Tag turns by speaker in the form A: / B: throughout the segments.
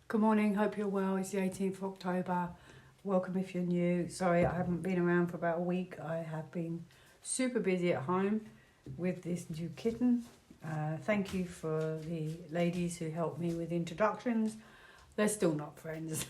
A: Good morning, hope you're well. It's the 18th of October. Welcome if you're new. Sorry, I haven't been around for about a week. I have been super busy at home with this new kitten. Thank you for the ladies who helped me with introductions. They're still not friends.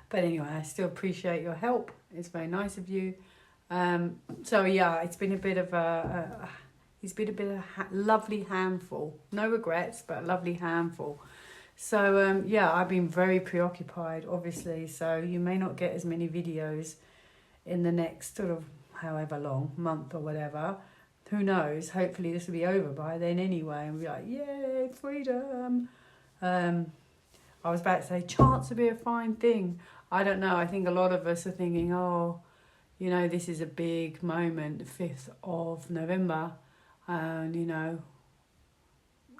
A: But anyway, I still appreciate your help. It's very nice of you. So yeah, it's been a bit of a lovely handful. No regrets, but a lovely handful. So yeah, I've been very preoccupied, obviously. So you may not get as many videos in the next sort of however long, month or whatever. Who knows? Hopefully this will be over by then anyway, and we'll be like, yay, freedom. I was about to say, chance to be a fine thing. I don't know. I think a lot of us are thinking, oh, you know, this is a big moment, the 5th of November, and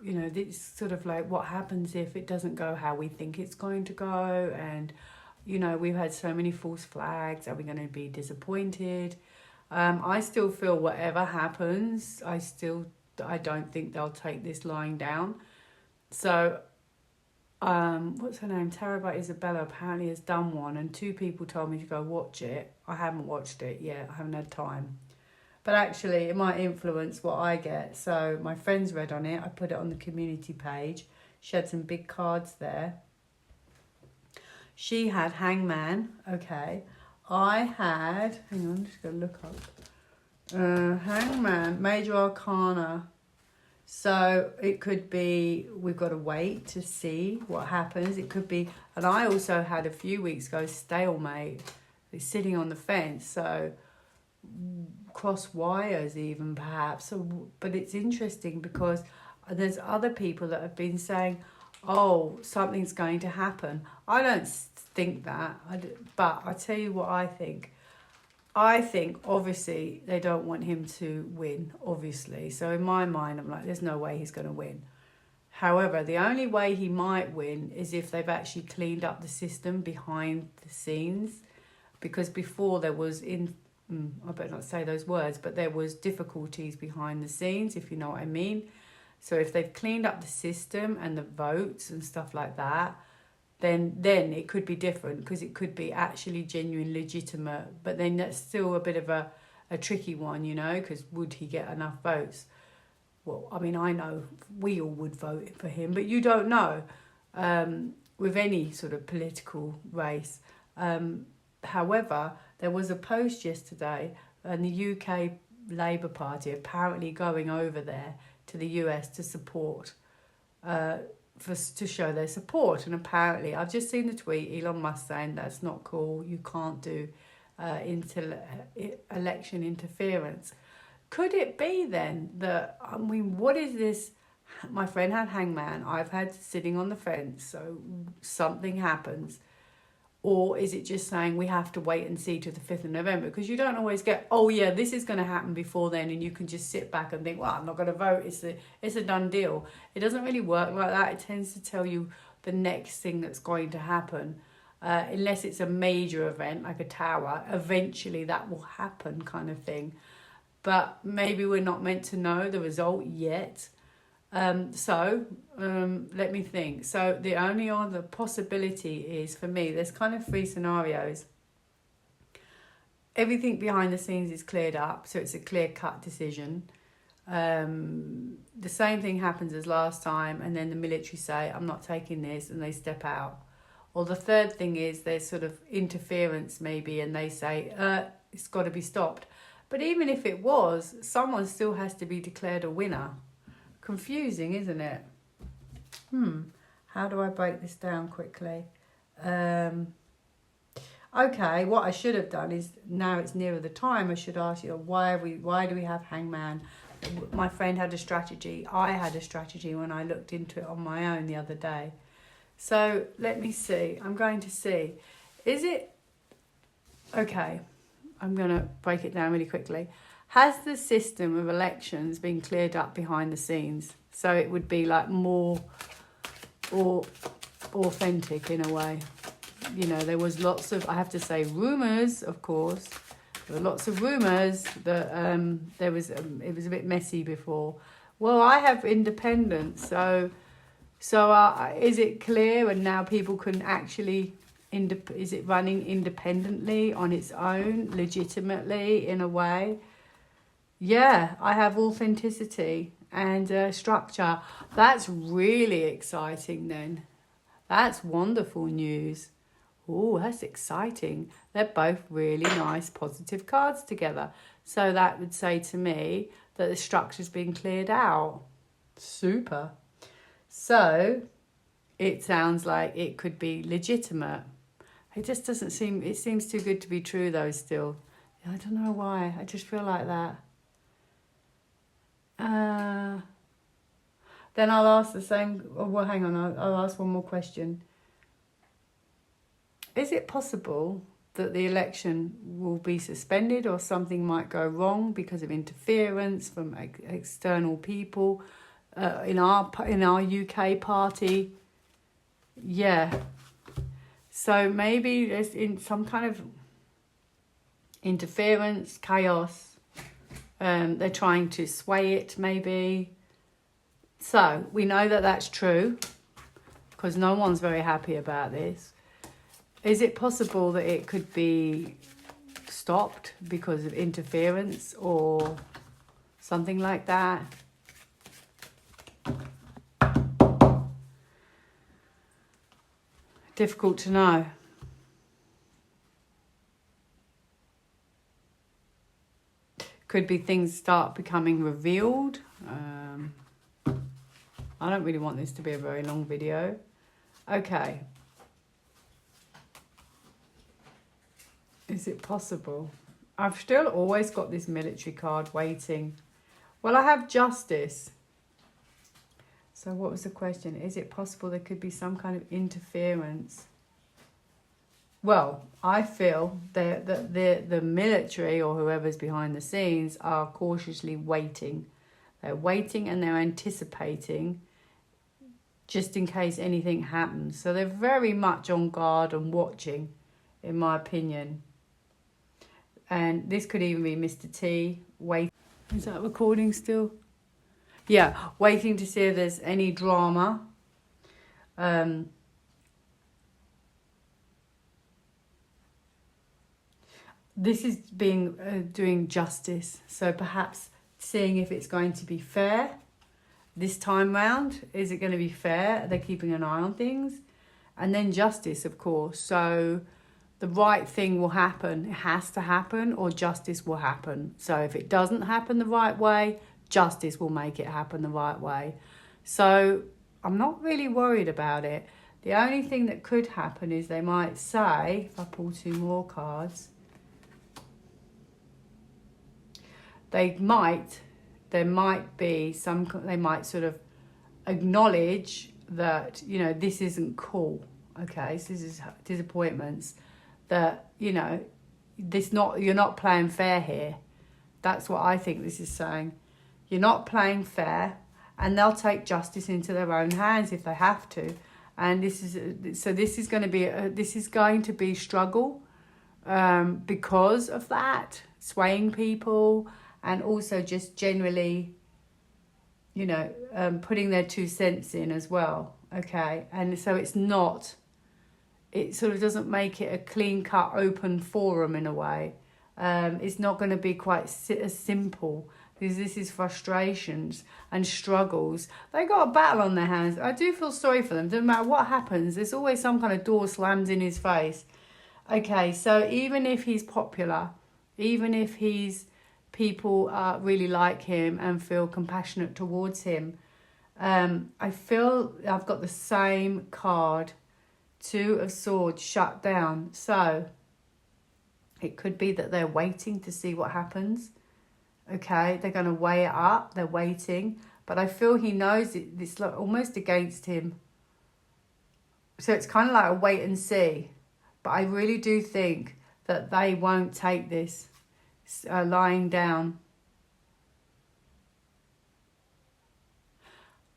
A: it's sort of like what happens if it doesn't go how we think it's going to go. And, we've had so many false flags. Are we going to be disappointed? I still feel whatever happens, I don't think they'll take this lying down. So, what's her name? Tara Isabella apparently has done one, and 2 people told me to go watch it. I haven't watched it yet. I haven't had time. But actually, it might influence what I get. So my friends read on it. I put it on the community page. She had some big cards there. She had Hangman. Okay. I had... Hang on, I'm just going to look up. Hangman, Major Arcana. So it could be we've got to wait to see what happens. It could be... And I also had a few weeks ago stalemate. It's sitting on the fence. So... cross wires even perhaps. But it's interesting because there's other people that have been saying, oh, something's going to happen. I don't think that, but I tell you what I think. I think obviously they don't want him to win, obviously. So in my mind, I'm like, there's no way he's going to win. However, the only way he might win is if they've actually cleaned up the system behind the scenes, because before there was I better not say those words, but there was difficulties behind the scenes, if you know what I mean. So if they've cleaned up the system and the votes and stuff like that, then it could be different, because it could be actually genuine, legitimate. But then that's still a bit of a tricky one, because would he get enough votes? Well, I mean, I know we all would vote for him, but you don't know with any sort of political race. However, there was a post yesterday, and the UK Labour Party apparently going over there to the US to support, to show their support. And apparently, I've just seen the tweet, Elon Musk saying that's not cool. You can't do election interference. Could it be then that, I mean, what is this? My friend had Hangman. I've had sitting on the fence. So something happens. Or is it just saying we have to wait and see to the 5th of November? Because you don't always get, oh yeah, this is going to happen before then, and you can just sit back and think, well, I'm not going to vote. It's a done deal. It doesn't really work like that. It tends to tell you the next thing that's going to happen. Unless it's a major event like a tower, eventually that will happen, kind of thing. But maybe we're not meant to know the result yet. Let me think. So the only other possibility is, for me, there's kind of 3 scenarios. Everything behind the scenes is cleared up, so it's a clear-cut decision. The same thing happens as last time, and then the military say, I'm not taking this, and they step out. Or the third thing is there's sort of interference maybe, and they say, it's got to be stopped. But even if it was, someone still has to be declared a winner. Confusing, isn't it? How do I break this down quickly? Okay, what I should have done is, now it's nearer the time, I should ask you, why do we have Hangman? My friend had a strategy. I had a strategy when I looked into it on my own the other day. So let me see. I'm going to see. Is it... Okay, I'm going to break it down really quickly. Has the system of elections been cleared up behind the scenes? So it would be like more or authentic in a way. There was lots of, I have to say, rumours, of course. There were lots of rumours that it was a bit messy before. Well, I have Independent, so So is it clear and now people can actually, is it running independently on its own, legitimately in a way? Yeah, I have authenticity and structure. That's really exciting then. That's wonderful news. Oh, that's exciting. They're both really nice, positive cards together. So that would say to me that the structure's been cleared out. Super. So it sounds like it could be legitimate. It just doesn't seem, it seems too good to be true though still. I don't know why. I just feel like that. Then I'll ask the same, well, hang on, I'll ask one more question. Is it possible that the election will be suspended or something might go wrong because of interference from external people in our UK party? Yeah. So maybe there's in some kind of interference, chaos. They're trying to sway it maybe. So we know that that's true because no one's very happy about this. Is it possible that it could be stopped because of interference or something like that? Difficult to know. Could be things start becoming revealed. I don't really want this to be a very long video. Okay. Is it possible? I've still always got this military card waiting. Well, I have justice. So what was the question? Is it possible there could be some kind of interference? Well, I feel that the military or whoever's behind the scenes are cautiously waiting. They're waiting and they're anticipating just in case anything happens. So they're very much on guard and watching, in my opinion. And this could even be Mr. T. Wait, is that recording still? Yeah, waiting to see if there's any drama. This is doing justice. So perhaps seeing if it's going to be fair this time round. Is it going to be fair? Are they keeping an eye on things? And then justice, of course. So the right thing will happen. It has to happen, or justice will happen. So if it doesn't happen the right way, justice will make it happen the right way. So I'm not really worried about it. The only thing that could happen is they might say, if I pull two more cards, there might be they might sort of acknowledge that, you know, this isn't cool. Okay, so this is disappointments. That, you know, you're not playing fair here. That's what I think this is saying. You're not playing fair, and they'll take justice into their own hands if they have to. And this is going to be struggle because of that, swaying people, and also just generally, you know, putting their 2 cents in as well. Okay, and so it sort of doesn't make it a clean-cut, open forum in a way. It's not going to be quite as simple, because this is frustrations and struggles. They got a battle on their hands. I do feel sorry for them. Doesn't matter what happens, there's always some kind of door slams in his face. Okay, so even if he's popular, even if people really like him and feel compassionate towards him, I feel I've got the same card. 2 of Swords, shut down. So it could be that they're waiting to see what happens. Okay, they're going to weigh it up. They're waiting. But I feel he knows it's like almost against him. So it's kind of like a wait and see. But I really do think that they won't take this lying down.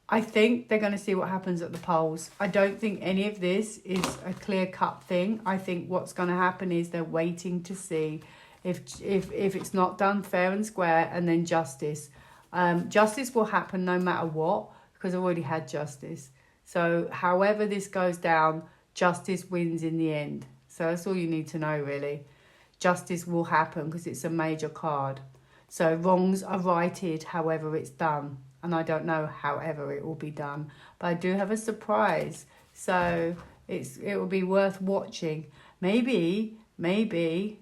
A: I think they're going to see what happens at the polls. I don't think any of this is a clear-cut thing. I think what's going to happen is they're waiting to see if it's not done fair and square, and then justice. Justice will happen no matter what, because I've already had justice. So however this goes down, justice wins in the end. So that's all you need to know, really. Justice will happen because it's a major card. So wrongs are righted however it's done. And I don't know however it will be done. But I do have a surprise. So it will be worth watching. Maybe he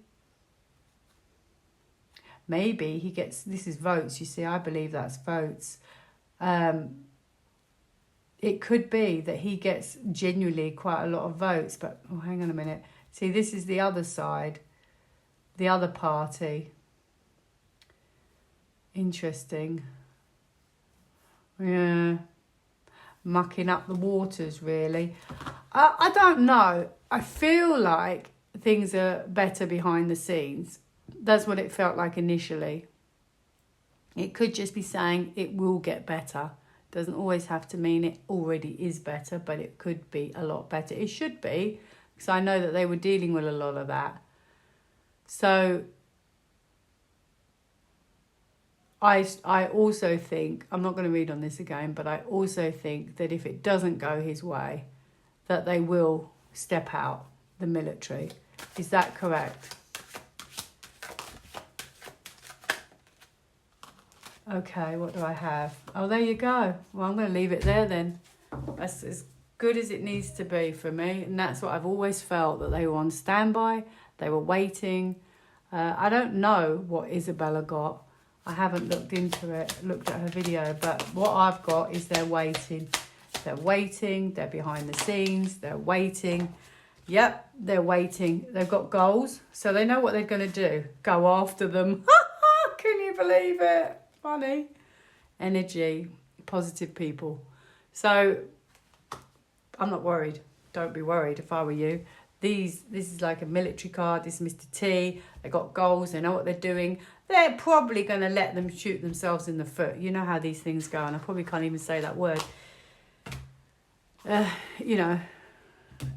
A: gets, this is votes, you see, I believe that's votes. It could be that he gets genuinely quite a lot of votes, but, oh, hang on a minute. See, this is the other side, the other party. Interesting. Yeah. Mucking up the waters, really. I don't know. I feel like things are better behind the scenes. That's what it felt like initially. It could just be saying it will get better. Doesn't always have to mean it already is better, but it could be a lot better. It should be, because I know that they were dealing with a lot of that. So I also think, I'm not going to read on this again, but I also think that if it doesn't go his way, that they will step out, the military. Is that correct? Okay, what do I have? Oh, there you go. Well, I'm going to leave it there then. That's as good as it needs to be for me. And that's what I've always felt, that they were on standby. They were waiting. I don't know what Isabella got. I haven't looked into it, looked at her video. But what I've got is they're waiting. They're waiting. They're behind the scenes. They're waiting. Yep, they're waiting. They've got goals. So they know what they're going to do. Go after them. Can you believe it? Funny. Energy, positive people. So I'm not worried. Don't be worried if I were you. This is like a military card. This is Mr. T. They got goals. They know what they're doing. They're probably going to let them shoot themselves in the foot. You know how these things go. And I probably can't even say that word. You know,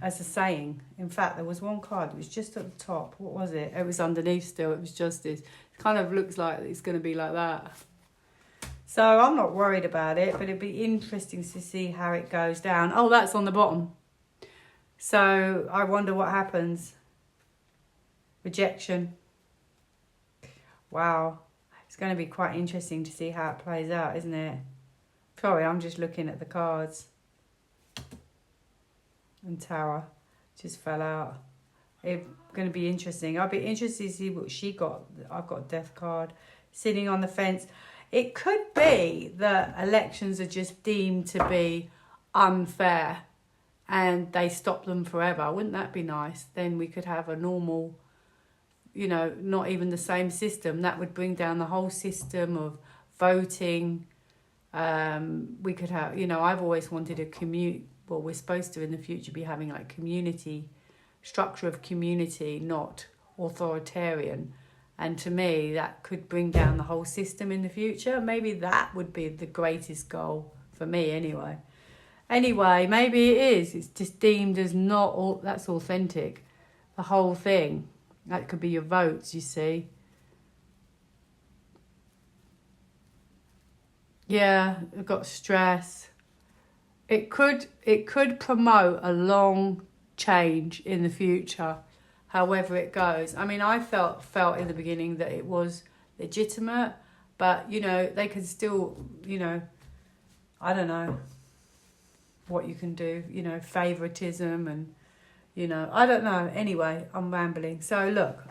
A: as a saying. In fact, there was one card. It was just at the top. What was it? It was underneath still. It was justice. It kind of looks like it's going to be like that. So I'm not worried about it, but it'd be interesting to see how it goes down. Oh, that's on the bottom. So I wonder what happens. Rejection. Wow. It's going to be quite interesting to see how it plays out, isn't it? Sorry, I'm just looking at the cards. And Tower just fell out. It's going to be interesting. I'll be interested to see what she got. I've got Death card. Sitting on the fence. It could be that elections are just deemed to be unfair and they stop them forever. Wouldn't that be nice? Then we could have a normal, you know, not even the same system. That would bring down the whole system of voting. We could have, you know, I've always wanted a well, we're supposed to in the future be having like community, structure of community, not authoritarian. And to me, that could bring down the whole system in the future. Maybe that would be the greatest goal for me anyway. Anyway, maybe it is. It's just deemed as not all that's authentic. The whole thing. That could be your votes, you see. Yeah, I've got stress. It could promote a long change in the future. However it goes. I mean, I felt in the beginning that it was legitimate, but, you know, they could still, you know, I don't know what you can do, you know, favoritism and, you know, I don't know. Anyway, I'm rambling. So, look,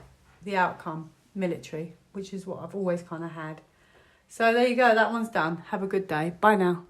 A: the outcome, military, which is what I've always kind of had. So, there you go. That one's done. Have a good day. Bye now.